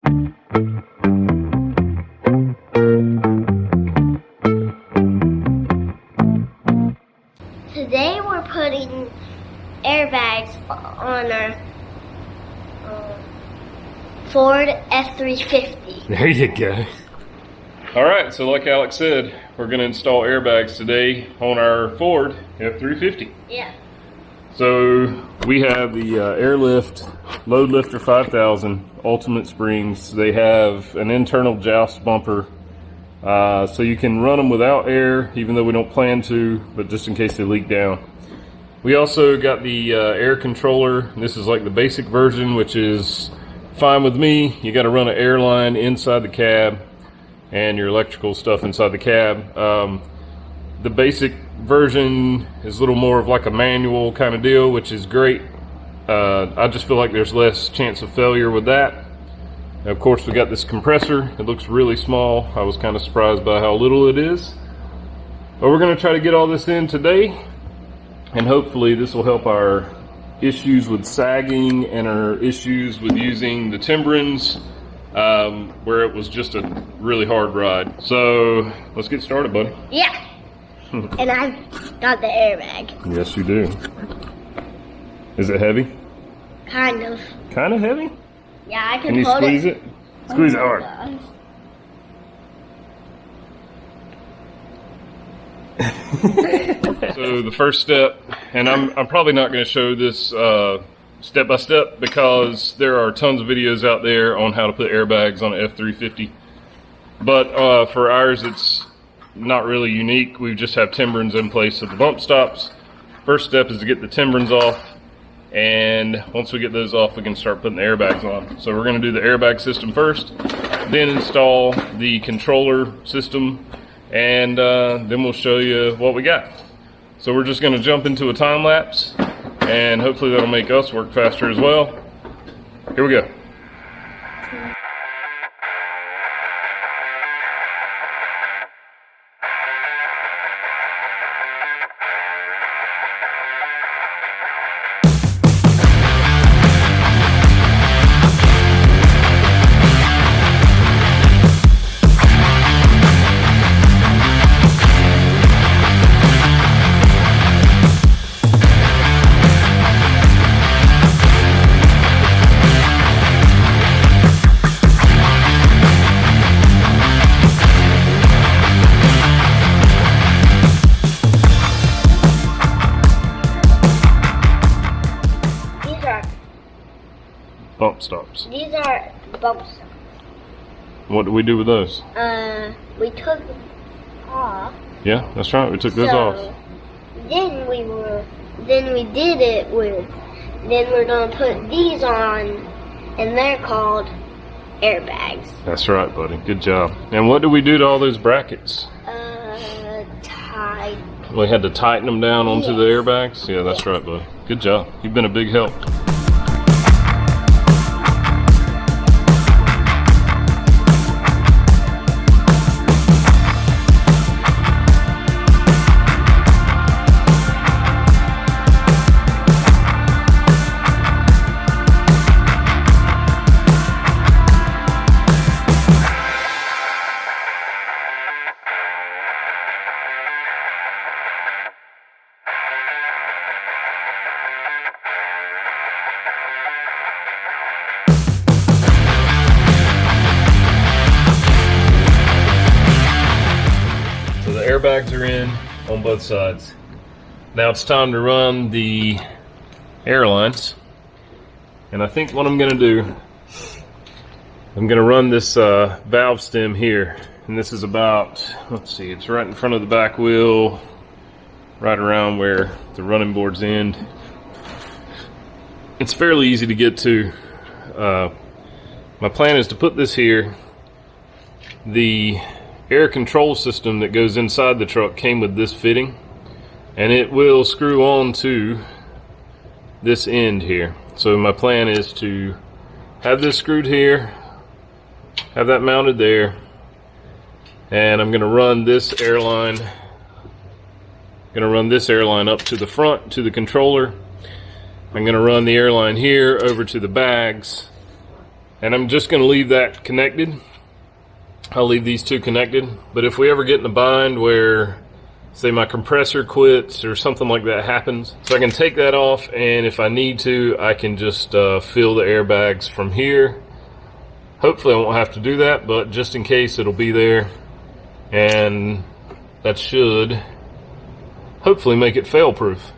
Today we're putting airbags on our Ford F350. There you go. All right, so like Alex said, we're going to install airbags today on our Ford F350. Yeah. So we have the Airlift Load Lifter 5000 Ultimate Springs. They have an internal joust bumper, so you can run them without air, even though we don't plan to, but just in case they leak down. We also got the air controller. This is like the basic version, which is fine with me. You got to run an air line inside the cab and your electrical stuff inside the cab. The basic version is a little more of like a manual kind of deal, which is great. I just feel like there's less chance of failure with that. And of course, we got this compressor. It looks really small. I was kind of surprised by how little it is. But we're going to try to get all this in today, and hopefully this will help our issues with sagging and our issues with using the Timberins, where it was just a really hard ride. So let's get started, buddy. Yeah. And I've got the airbag. Yes, you do. Is it heavy? Kind of. Kind of heavy? Yeah, I Can you hold squeeze it? Squeeze it hard. So the first step, and I'm probably not going to show this step by step because there are tons of videos out there on how to put airbags on an F350. But for ours, it's not really unique. We just have Timberins in place at the bump stops. First step is to get the Timberins off, and once we get those off, we can start putting the airbags on. So we're going to do the airbag system first, then install the controller system, and then we'll show you what we got. So we're just going to jump into a time lapse, and hopefully that'll make us work faster as well. Here we go. Bump stops. These are bump stops. What do we do with those? We took them off. Yeah, that's right. We took those off. Then we did it with. Then we're gonna put these on, and they're called airbags. That's right, buddy. Good job. And what do we do to all those brackets? Tied. We had to tighten them down onto the airbags? Yeah, that's right, buddy. Good job. You've been a big help. Airbags are in on both sides. Now it's time to run the airlines, and I think what I'm going to do, I'm going to run this valve stem here, and this is about, let's see, it's right in front of the back wheel, right around where the running boards end. It's fairly easy to get to. My plan is to put this here. The air control system that goes inside the truck came with this fitting, and it will screw on to this end here. So my plan is to have this screwed here, have that mounted there, and I'm going to run this airline up to the front to the controller. I'm going to run the airline here over to the bags, And I'm just going to leave that connected. I'll leave these two connected. But if we ever get in a bind where, say, my compressor quits or something like that happens, so I can take that off, and if I need to, I can just fill the airbags from here. Hopefully I won't have to do that, but just in case, it'll be there. And that should hopefully make it fail-proof.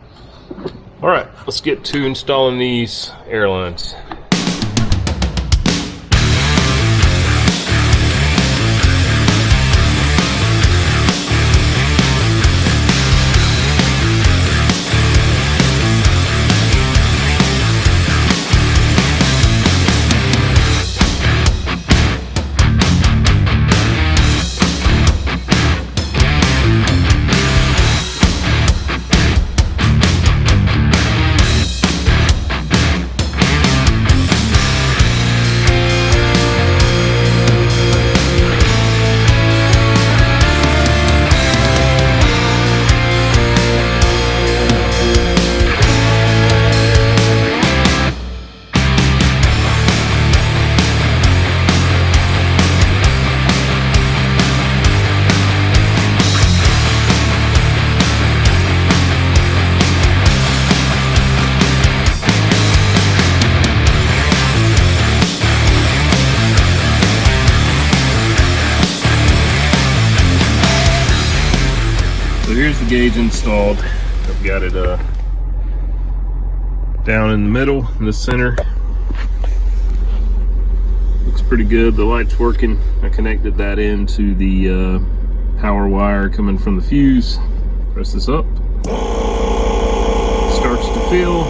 All right, let's get to installing these airlines. So here's the gauge installed. I've got it down in the middle, in the center. Looks pretty good. The light's working. I connected that into the power wire coming from the fuse. Press this up. Starts to fill.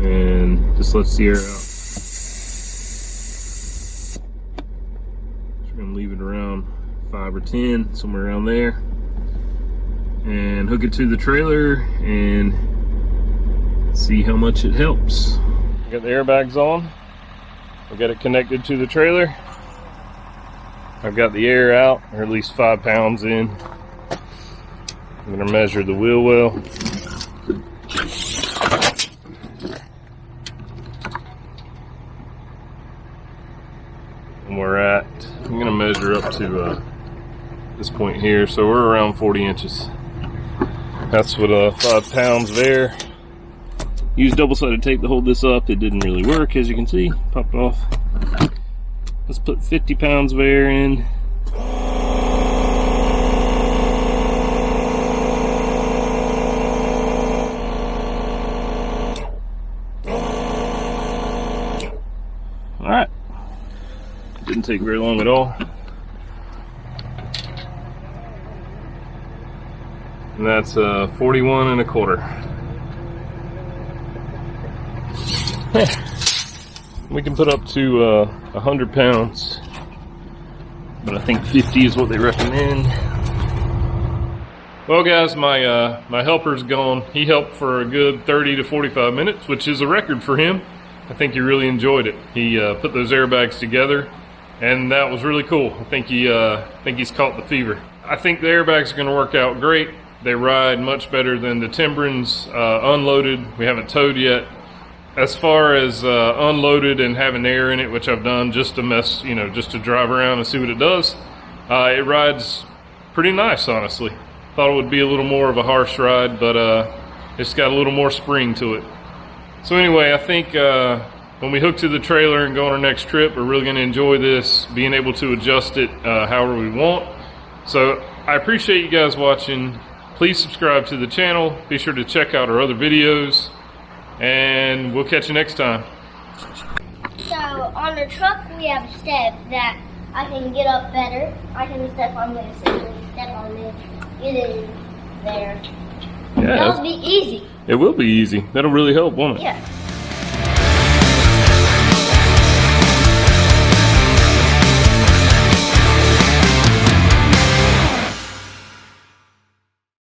And just lets the air out. So we're gonna leave it around 5 or 10, somewhere around there, and hook it to the trailer and see how much it helps. I got the airbags on. I got it connected to the trailer. I've got the air out, or at least 5 pounds in. I'm gonna measure the wheel well. And we're at, I'm going to measure up to this point here, so we're around 40 inches. That's what 5 pounds there. Used double-sided tape to hold this up. It didn't really work, as you can see. Popped off. Let's put 50 pounds of air in. All right. Didn't take very long at all. And that's 41 1/4. We can put up to 100 pounds, but I think 50 is what they recommend. Well guys, my helper's gone. He helped for a good 30 to 45 minutes, which is a record for him. I think he really enjoyed it. He put those airbags together, and that was really cool. I think he's caught the fever. I think the airbags are going to work out great. They ride much better than the Timbrins unloaded. We haven't towed yet. As far as unloaded and having air in it, which I've done just to mess, just to drive around and see what it does, it rides pretty nice, honestly. Thought it would be a little more of a harsh ride, but it's got a little more spring to it. So anyway, I think when we hook to the trailer and go on our next trip, we're really going to enjoy this, being able to adjust it however we want. So I appreciate you guys watching. Please subscribe to the channel. Be sure to check out our other videos, and we'll catch you next time. So on the truck we have a step that I can get up better. I can step on this and step on this, get in there. Yeah, That'll be easy. It will be easy. That'll really help, won't it? Yeah.